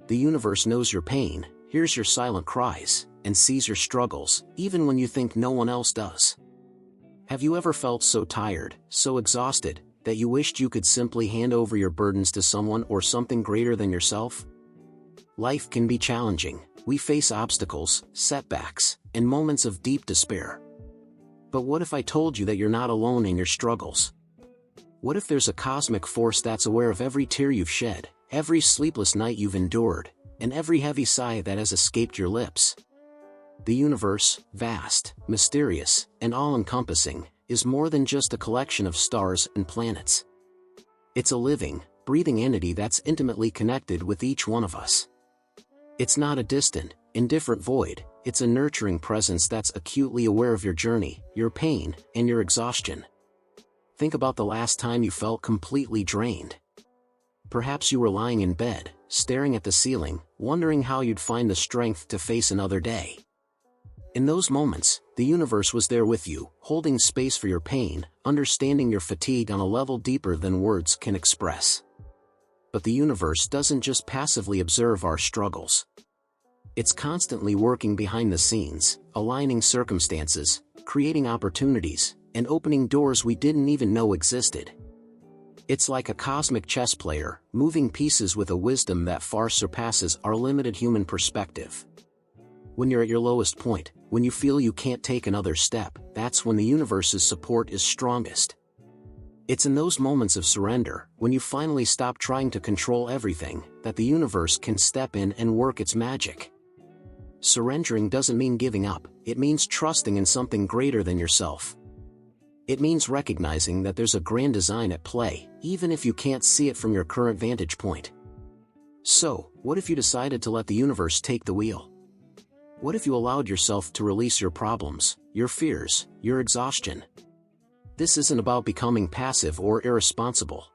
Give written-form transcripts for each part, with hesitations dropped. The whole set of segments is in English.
The universe knows your pain, hears your silent cries, and sees your struggles, even when you think no one else does. Have you ever felt so tired, so exhausted, that you wished you could simply hand over your burdens to someone or something greater than yourself? Life can be challenging. We face obstacles, setbacks, and moments of deep despair. But what if I told you that you're not alone in your struggles? What if there's a cosmic force that's aware of every tear you've shed, every sleepless night you've endured, and every heavy sigh that has escaped your lips? The universe, vast, mysterious, and all-encompassing, is more than just a collection of stars and planets. It's a living, breathing entity that's intimately connected with each one of us. It's not a distant, indifferent void, it's a nurturing presence that's acutely aware of your journey, your pain, and your exhaustion. Think about the last time you felt completely drained. Perhaps you were lying in bed, staring at the ceiling, wondering how you'd find the strength to face another day. In those moments, the universe was there with you, holding space for your pain, understanding your fatigue on a level deeper than words can express. But the universe doesn't just passively observe our struggles. It's constantly working behind the scenes, aligning circumstances, creating opportunities, and opening doors we didn't even know existed. It's like a cosmic chess player, moving pieces with a wisdom that far surpasses our limited human perspective. When you're at your lowest point, when you feel you can't take another step, that's when the universe's support is strongest. It's in those moments of surrender, when you finally stop trying to control everything, that the universe can step in and work its magic. Surrendering doesn't mean giving up, it means trusting in something greater than yourself. It means recognizing that there's a grand design at play, even if you can't see it from your current vantage point. So, what if you decided to let the universe take the wheel? What if you allowed yourself to release your problems, your fears, your exhaustion? This isn't about becoming passive or irresponsible.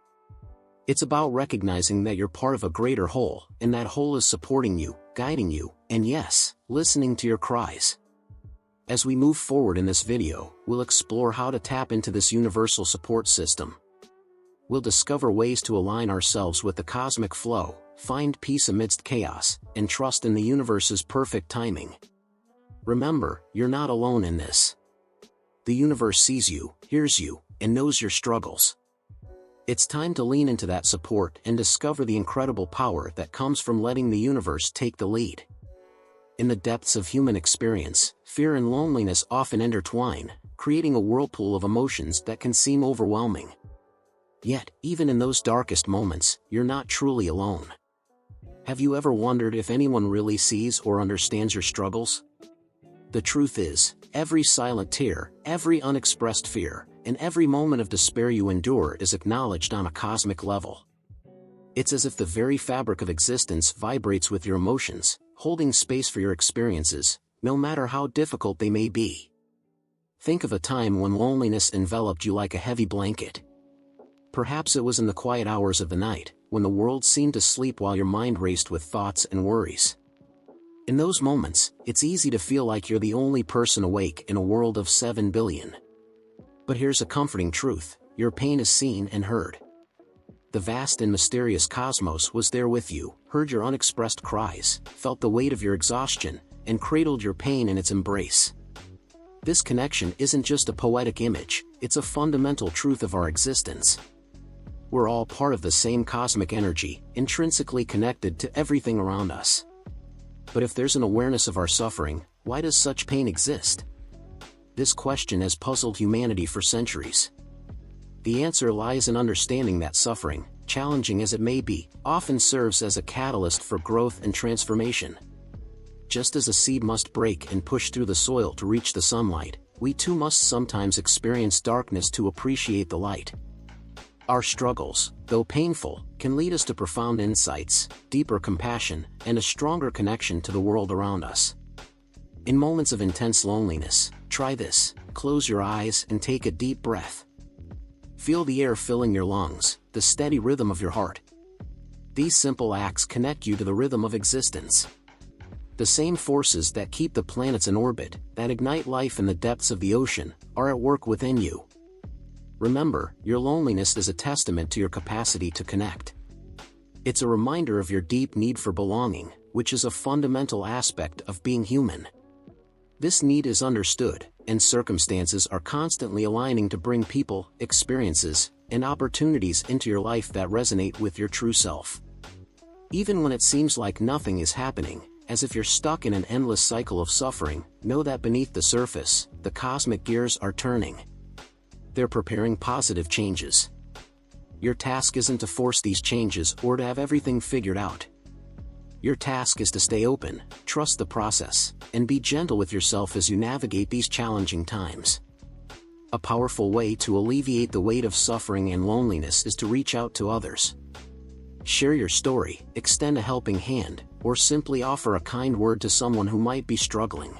It's about recognizing that you're part of a greater whole, and that whole is supporting you, guiding you, and yes, listening to your cries. As we move forward in this video, we'll explore how to tap into this universal support system. We'll discover ways to align ourselves with the cosmic flow, find peace amidst chaos, and trust in the universe's perfect timing. Remember, you're not alone in this. The universe sees you, hears you, and knows your struggles. It's time to lean into that support and discover the incredible power that comes from letting the universe take the lead. In the depths of human experience, fear and loneliness often intertwine, creating a whirlpool of emotions that can seem overwhelming. Yet, even in those darkest moments, you're not truly alone. Have you ever wondered if anyone really sees or understands your struggles? The truth is, every silent tear, every unexpressed fear, and every moment of despair you endure is acknowledged on a cosmic level. It's as if the very fabric of existence vibrates with your emotions, holding space for your experiences, no matter how difficult they may be. Think of a time when loneliness enveloped you like a heavy blanket. Perhaps it was in the quiet hours of the night, when the world seemed to sleep while your mind raced with thoughts and worries. In those moments, it's easy to feel like you're the only person awake in a world of 7 billion. But here's a comforting truth: your pain is seen and heard. The vast and mysterious cosmos was there with you, heard your unexpressed cries, felt the weight of your exhaustion, and cradled your pain in its embrace. This connection isn't just a poetic image, it's a fundamental truth of our existence. We're all part of the same cosmic energy, intrinsically connected to everything around us. But if there's an awareness of our suffering, why does such pain exist? This question has puzzled humanity for centuries. The answer lies in understanding that suffering, challenging as it may be, often serves as a catalyst for growth and transformation. Just as a seed must break and push through the soil to reach the sunlight, we too must sometimes experience darkness to appreciate the light. Our struggles, though painful, can lead us to profound insights, deeper compassion, and a stronger connection to the world around us. In moments of intense loneliness, try this: close your eyes and take a deep breath. Feel the air filling your lungs, the steady rhythm of your heart. These simple acts connect you to the rhythm of existence. The same forces that keep the planets in orbit, that ignite life in the depths of the ocean, are at work within you. Remember, your loneliness is a testament to your capacity to connect. It's a reminder of your deep need for belonging, which is a fundamental aspect of being human. This need is understood, and circumstances are constantly aligning to bring people, experiences, and opportunities into your life that resonate with your true self. Even when it seems like nothing is happening, as if you're stuck in an endless cycle of suffering, know that beneath the surface, the cosmic gears are turning. They're preparing positive changes. Your task isn't to force these changes or to have everything figured out. Your task is to stay open, trust the process, and be gentle with yourself as you navigate these challenging times. A powerful way to alleviate the weight of suffering and loneliness is to reach out to others. Share your story, extend a helping hand, or simply offer a kind word to someone who might be struggling.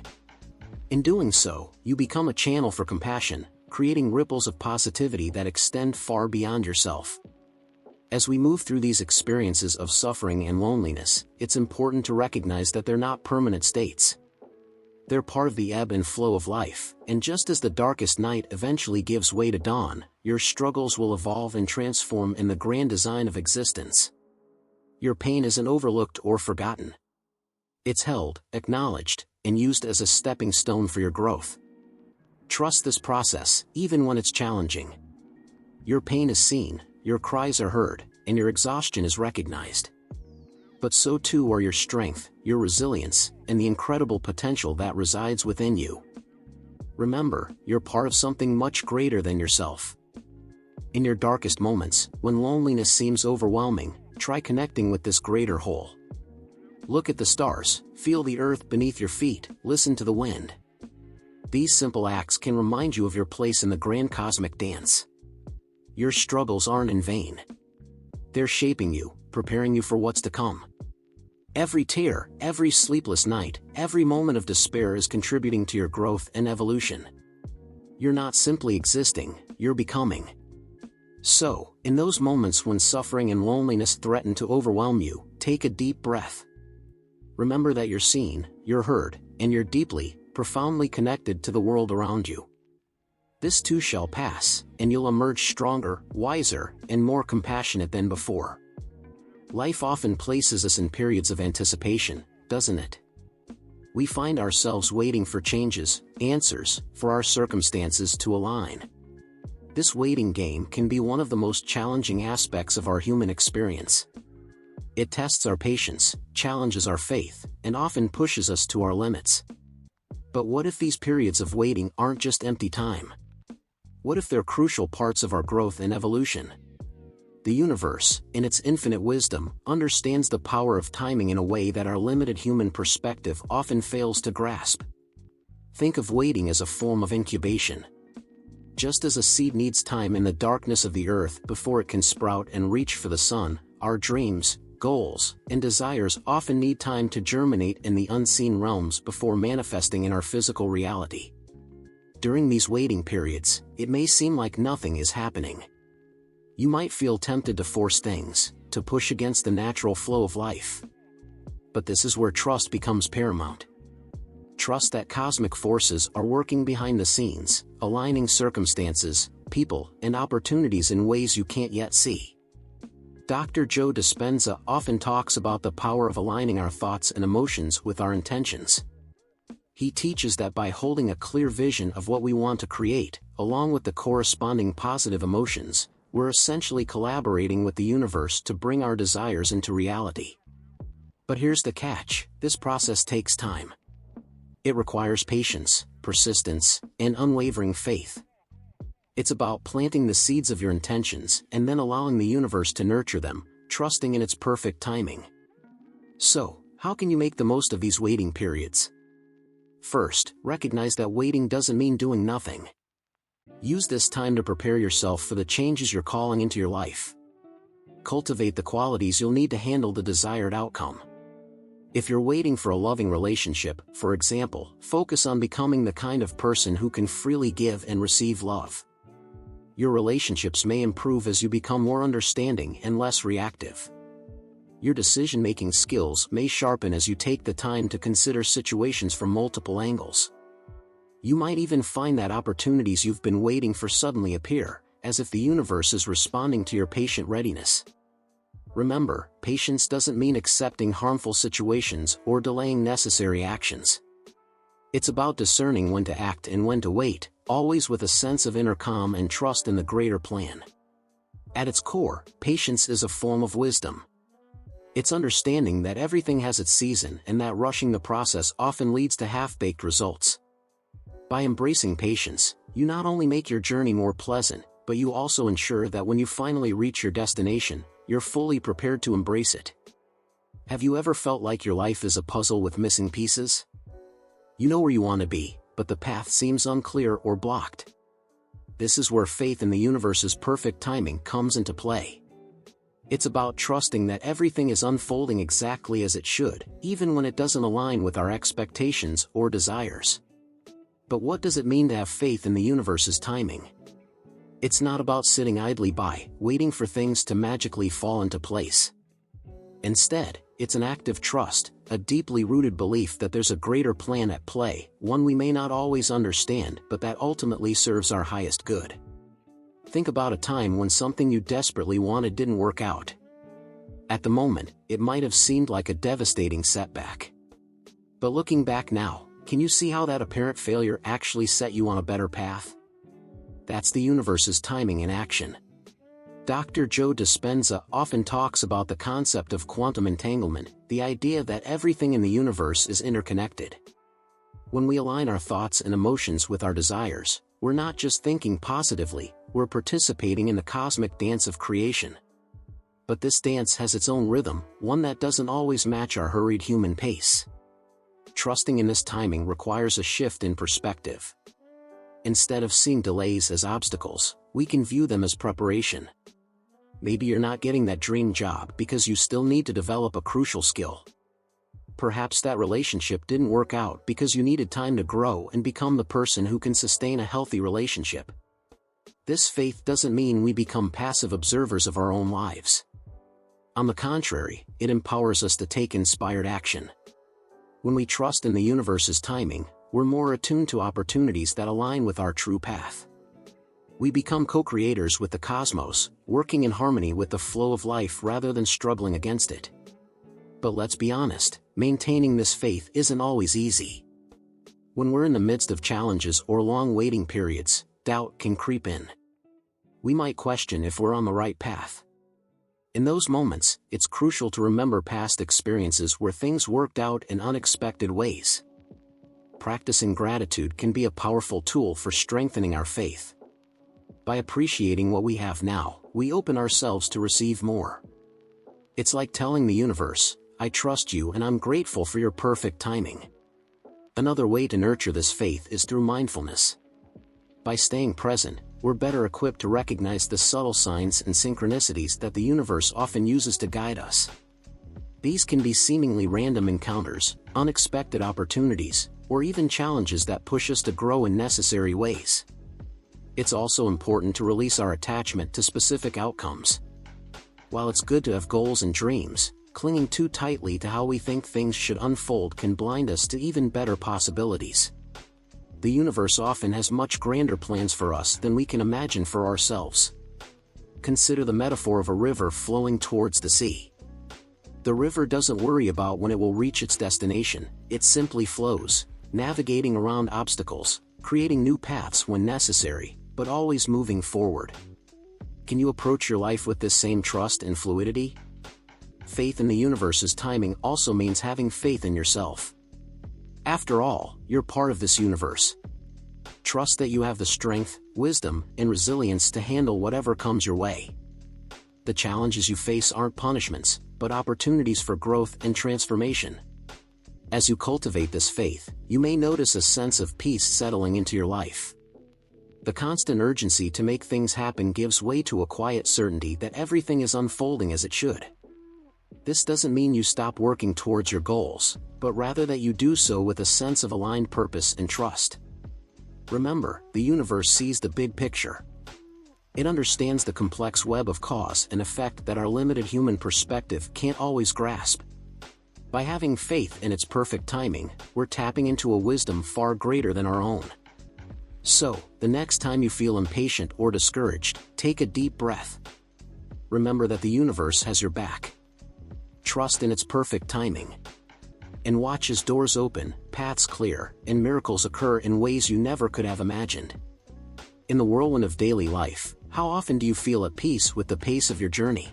In doing so, you become a channel for compassion, creating ripples of positivity that extend far beyond yourself. As we move through these experiences of suffering and loneliness, it's important to recognize that they're not permanent states. They're part of the ebb and flow of life, and just as the darkest night eventually gives way to dawn, your struggles will evolve and transform in the grand design of existence. Your pain isn't overlooked or forgotten. It's held, acknowledged, and used as a stepping stone for your growth. Trust this process, even when it's challenging. Your pain is seen, your cries are heard, and your exhaustion is recognized. But so too are your strength, your resilience, and the incredible potential that resides within you. Remember, you're part of something much greater than yourself. In your darkest moments, when loneliness seems overwhelming, try connecting with this greater whole. Look at the stars, feel the earth beneath your feet, listen to the wind. These simple acts can remind you of your place in the grand cosmic dance. Your struggles aren't in vain. They're shaping you, preparing you for what's to come. Every tear, every sleepless night, every moment of despair is contributing to your growth and evolution. You're not simply existing, you're becoming. So, in those moments when suffering and loneliness threaten to overwhelm you, take a deep breath. Remember that you're seen, you're heard, and you're deeply, profoundly connected to the world around you. This too shall pass, and you'll emerge stronger, wiser, and more compassionate than before. Life often places us in periods of anticipation, doesn't it? We find ourselves waiting for changes, answers, for our circumstances to align. This waiting game can be one of the most challenging aspects of our human experience. It tests our patience, challenges our faith, and often pushes us to our limits. But what if these periods of waiting aren't just empty time? What if they're crucial parts of our growth and evolution? The universe, in its infinite wisdom, understands the power of timing in a way that our limited human perspective often fails to grasp. Think of waiting as a form of incubation. Just as a seed needs time in the darkness of the earth before it can sprout and reach for the sun, our dreams, goals, and desires often need time to germinate in the unseen realms before manifesting in our physical reality. During these waiting periods, it may seem like nothing is happening. You might feel tempted to force things, to push against the natural flow of life. But this is where trust becomes paramount. Trust that cosmic forces are working behind the scenes, aligning circumstances, people, and opportunities in ways you can't yet see. Dr. Joe Dispenza often talks about the power of aligning our thoughts and emotions with our intentions. He teaches that by holding a clear vision of what we want to create, along with the corresponding positive emotions, we're essentially collaborating with the universe to bring our desires into reality. But here's the catch: this process takes time. It requires patience, persistence, and unwavering faith. It's about planting the seeds of your intentions and then allowing the universe to nurture them, trusting in its perfect timing. So, how can you make the most of these waiting periods? First, recognize that waiting doesn't mean doing nothing. Use this time to prepare yourself for the changes you're calling into your life. Cultivate the qualities you'll need to handle the desired outcome. If you're waiting for a loving relationship, for example, focus on becoming the kind of person who can freely give and receive love. Your relationships may improve as you become more understanding and less reactive. Your decision-making skills may sharpen as you take the time to consider situations from multiple angles. You might even find that opportunities you've been waiting for suddenly appear, as if the universe is responding to your patient readiness. Remember, patience doesn't mean accepting harmful situations or delaying necessary actions. It's about discerning when to act and when to wait, always with a sense of inner calm and trust in the greater plan. At its core, patience is a form of wisdom. It's understanding that everything has its season and that rushing the process often leads to half-baked results. By embracing patience, you not only make your journey more pleasant, but you also ensure that when you finally reach your destination, you're fully prepared to embrace it. Have you ever felt like your life is a puzzle with missing pieces? You know where you want to be, but the path seems unclear or blocked. This is where faith in the universe's perfect timing comes into play. It's about trusting that everything is unfolding exactly as it should, even when it doesn't align with our expectations or desires. But what does it mean to have faith in the universe's timing? It's not about sitting idly by, waiting for things to magically fall into place. Instead, it's an act of trust, a deeply rooted belief that there's a greater plan at play, one we may not always understand but that ultimately serves our highest good. Think about a time when something you desperately wanted didn't work out. At the moment, it might have seemed like a devastating setback. But looking back now, can you see how that apparent failure actually set you on a better path? That's the universe's timing in action. Dr. Joe Dispenza often talks about the concept of quantum entanglement, the idea that everything in the universe is interconnected. When we align our thoughts and emotions with our desires, we're not just thinking positively, we're participating in the cosmic dance of creation. But this dance has its own rhythm, one that doesn't always match our hurried human pace. Trusting in this timing requires a shift in perspective. Instead of seeing delays as obstacles, we can view them as preparation. Maybe you're not getting that dream job because you still need to develop a crucial skill. Perhaps that relationship didn't work out because you needed time to grow and become the person who can sustain a healthy relationship. This faith doesn't mean we become passive observers of our own lives. On the contrary, it empowers us to take inspired action. When we trust in the universe's timing, we're more attuned to opportunities that align with our true path. We become co-creators with the cosmos, working in harmony with the flow of life rather than struggling against it. But let's be honest, maintaining this faith isn't always easy. When we're in the midst of challenges or long waiting periods, doubt can creep in. We might question if we're on the right path. In those moments, it's crucial to remember past experiences where things worked out in unexpected ways. Practicing gratitude can be a powerful tool for strengthening our faith. By appreciating what we have now, we open ourselves to receive more. It's like telling the universe, "I trust you and I'm grateful for your perfect timing." Another way to nurture this faith is through mindfulness. By staying present, we're better equipped to recognize the subtle signs and synchronicities that the universe often uses to guide us. These can be seemingly random encounters, unexpected opportunities, or even challenges that push us to grow in necessary ways. It's also important to release our attachment to specific outcomes. While it's good to have goals and dreams, clinging too tightly to how we think things should unfold can blind us to even better possibilities. The universe often has much grander plans for us than we can imagine for ourselves. Consider the metaphor of a river flowing towards the sea. The river doesn't worry about when it will reach its destination, it simply flows, navigating around obstacles, creating new paths when necessary, but always moving forward. Can you approach your life with this same trust and fluidity? Faith in the universe's timing also means having faith in yourself. After all, you're part of this universe. Trust that you have the strength, wisdom, and resilience to handle whatever comes your way. The challenges you face aren't punishments, but opportunities for growth and transformation. As you cultivate this faith, you may notice a sense of peace settling into your life. The constant urgency to make things happen gives way to a quiet certainty that everything is unfolding as it should. This doesn't mean you stop working towards your goals, but rather that you do so with a sense of aligned purpose and trust. Remember, the universe sees the big picture. It understands the complex web of cause and effect that our limited human perspective can't always grasp. By having faith in its perfect timing, we're tapping into a wisdom far greater than our own. So, the next time you feel impatient or discouraged, take a deep breath. remember that the universe has your back. Trust in its perfect timing. And watch as doors open, paths clear, and miracles occur in ways you never could have imagined. In the whirlwind of daily life, how often do you feel at peace with the pace of your journey?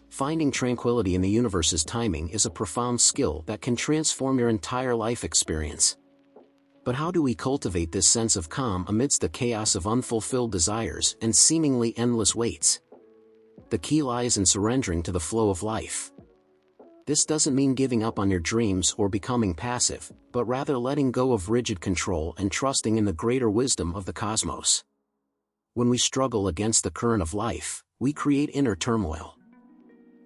Finding tranquility in the universe's timing is a profound skill that can transform your entire life experience. But how do we cultivate this sense of calm amidst the chaos of unfulfilled desires and seemingly endless waits? The key lies in surrendering to the flow of life. This doesn't mean giving up on your dreams or becoming passive, but rather letting go of rigid control and trusting in the greater wisdom of the cosmos. When we struggle against the current of life, we create inner turmoil.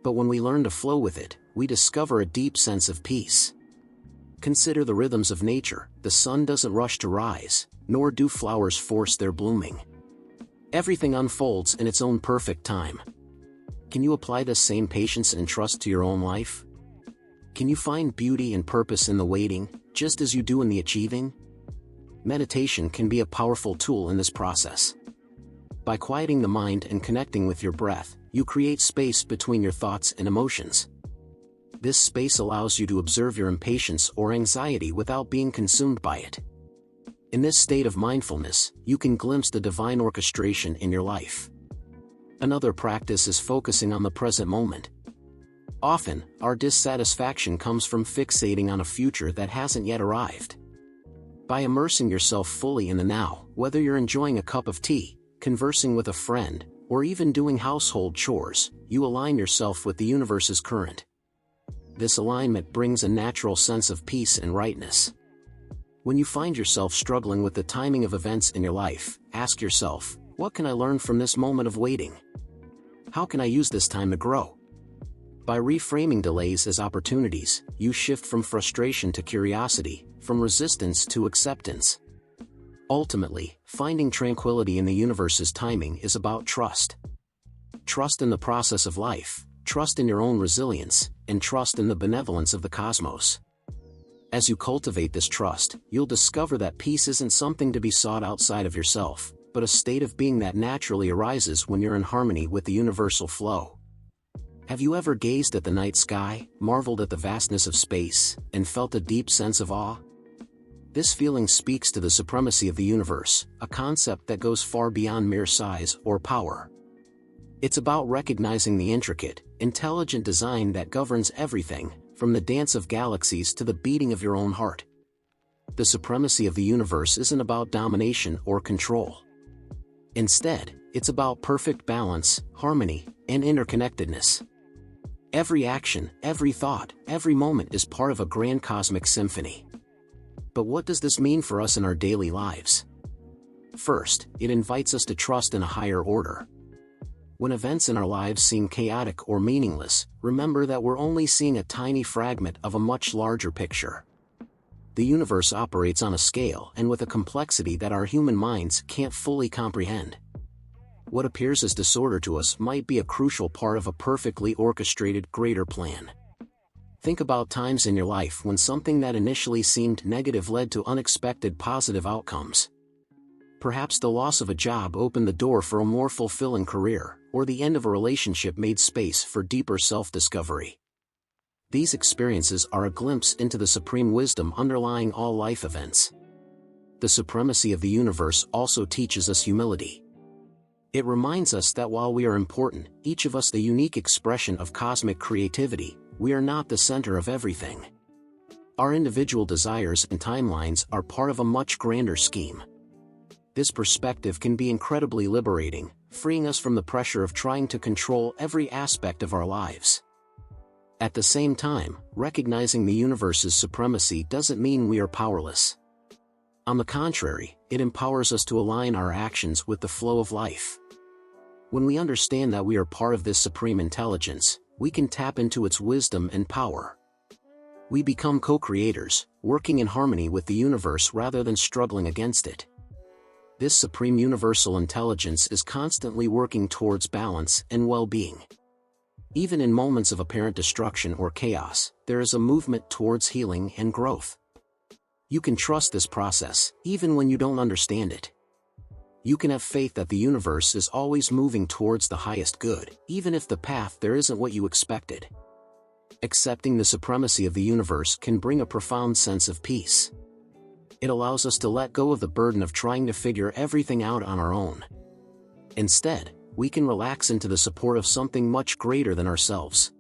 But when we learn to flow with it, we discover a deep sense of peace. Consider the rhythms of nature. The sun doesn't rush to rise, nor do flowers force their blooming. Everything unfolds in its own perfect time. Can you apply this same patience and trust to your own life? Can you find beauty and purpose in the waiting, just as you do in the achieving? Meditation can be a powerful tool in this process. By quieting the mind and connecting with your breath, you create space between your thoughts and emotions. This space allows you to observe your impatience or anxiety without being consumed by it. In this state of mindfulness, you can glimpse the divine orchestration in your life. Another practice is focusing on the present moment. Often, our dissatisfaction comes from fixating on a future that hasn't yet arrived. By immersing yourself fully in the now, whether you're enjoying a cup of tea, conversing with a friend, or even doing household chores, you align yourself with the universe's current. This alignment brings a natural sense of peace and rightness. When you find yourself struggling with the timing of events in your life, ask yourself, what can I learn from this moment of waiting? How can I use this time to grow? By reframing delays as opportunities, you shift from frustration to curiosity, from resistance to acceptance. Ultimately, finding tranquility in the universe's timing is about trust. Trust in the process of life, trust in your own resilience, and trust in the benevolence of the cosmos. As you cultivate this trust, you'll discover that peace isn't something to be sought outside of yourself, but a state of being that naturally arises when you're in harmony with the universal flow. Have you ever gazed at the night sky, marveled at the vastness of space, and felt a deep sense of awe? This feeling speaks to the supremacy of the universe, a concept that goes far beyond mere size or power. It's about recognizing the intricate, intelligent design that governs everything, from the dance of galaxies to the beating of your own heart. The supremacy of the universe isn't about domination or control. Instead, it's about perfect balance, harmony, and interconnectedness. Every action, every thought, every moment is part of a grand cosmic symphony. But what does this mean for us in our daily lives? First, it invites us to trust in a higher order. When events in our lives seem chaotic or meaningless, remember that we're only seeing a tiny fragment of a much larger picture. The universe operates on a scale and with a complexity that our human minds can't fully comprehend. What appears as disorder to us might be a crucial part of a perfectly orchestrated greater plan. Think about times in your life when something that initially seemed negative led to unexpected positive outcomes. Perhaps the loss of a job opened the door for a more fulfilling career, or the end of a relationship made space for deeper self-discovery. These experiences are a glimpse into the supreme wisdom underlying all life events. The supremacy of the universe also teaches us humility. It reminds us that while we are important, each of us the unique expression of cosmic creativity, we are not the center of everything. Our individual desires and timelines are part of a much grander scheme. This perspective can be incredibly liberating, freeing us from the pressure of trying to control every aspect of our lives. At the same time, recognizing the universe's supremacy doesn't mean we are powerless. On the contrary, it empowers us to align our actions with the flow of life. When we understand that we are part of this supreme intelligence, we can tap into its wisdom and power. We become co-creators, working in harmony with the universe rather than struggling against it. This supreme universal intelligence is constantly working towards balance and well-being. Even in moments of apparent destruction or chaos, there is a movement towards healing and growth. You can trust this process, even when you don't understand it. You can have faith that the universe is always moving towards the highest good, even if the path there isn't what you expected. Accepting the supremacy of the universe can bring a profound sense of peace. It allows us to let go of the burden of trying to figure everything out on our own. Instead, we can relax into the support of something much greater than ourselves.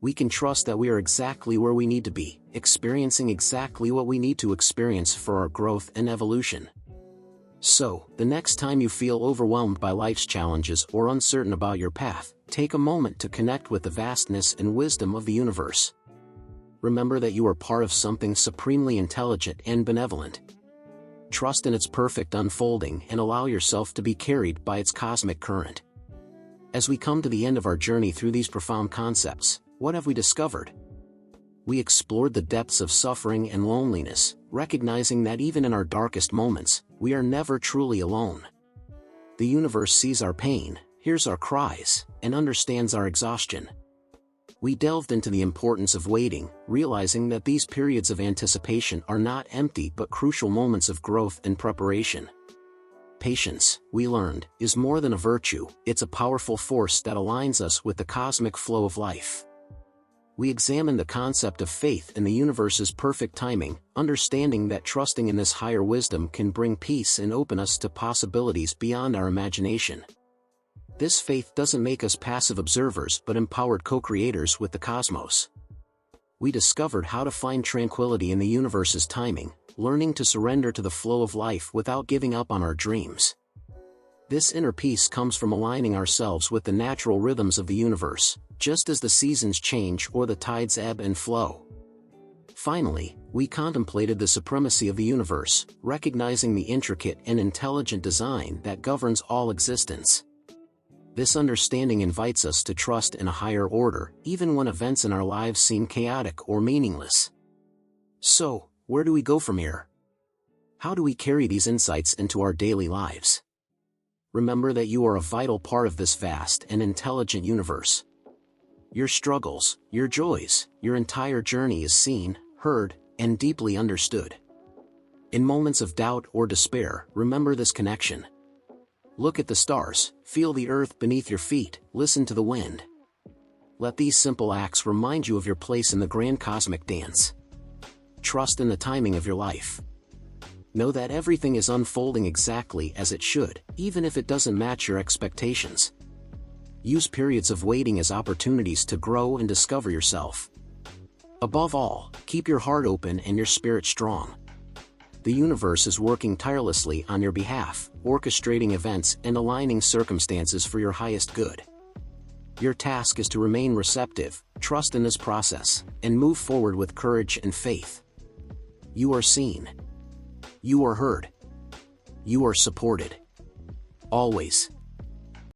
We can trust that we are exactly where we need to be, experiencing exactly what we need to experience for our growth and evolution. So, the next time you feel overwhelmed by life's challenges or uncertain about your path, take a moment to connect with the vastness and wisdom of the universe. Remember that you are part of something supremely intelligent and benevolent. Trust in its perfect unfolding and allow yourself to be carried by its cosmic current. As we come to the end of our journey through these profound concepts, what have we discovered? We explored the depths of suffering and loneliness, recognizing that even in our darkest moments, we are never truly alone. The universe sees our pain, hears our cries, and understands our exhaustion. We delved into the importance of waiting, realizing that these periods of anticipation are not empty but crucial moments of growth and preparation. Patience, we learned, is more than a virtue, it's a powerful force that aligns us with the cosmic flow of life. We examined the concept of faith in the universe's perfect timing, understanding that trusting in this higher wisdom can bring peace and open us to possibilities beyond our imagination. This faith doesn't make us passive observers but empowered co-creators with the cosmos. We discovered how to find tranquility in the universe's timing, learning to surrender to the flow of life without giving up on our dreams. This inner peace comes from aligning ourselves with the natural rhythms of the universe, just as the seasons change or the tides ebb and flow. Finally, we contemplated the supremacy of the universe, recognizing the intricate and intelligent design that governs all existence. This understanding invites us to trust in a higher order, even when events in our lives seem chaotic or meaningless. So, where do we go from here? How do we carry these insights into our daily lives? Remember that you are a vital part of this vast and intelligent universe. Your struggles, your joys, your entire journey is seen, heard, and deeply understood. In moments of doubt or despair, remember this connection. Look at the stars, feel the earth beneath your feet, listen to the wind. Let these simple acts remind you of your place in the grand cosmic dance. Trust in the timing of your life. Know that everything is unfolding exactly as it should, even if it doesn't match your expectations. Use periods of waiting as opportunities to grow and discover yourself. Above all, keep your heart open and your spirit strong. The universe is working tirelessly on your behalf, orchestrating events and aligning circumstances for your highest good. Your task is to remain receptive, trust in this process, and move forward with courage and faith. You are seen. You are heard. You are supported. Always.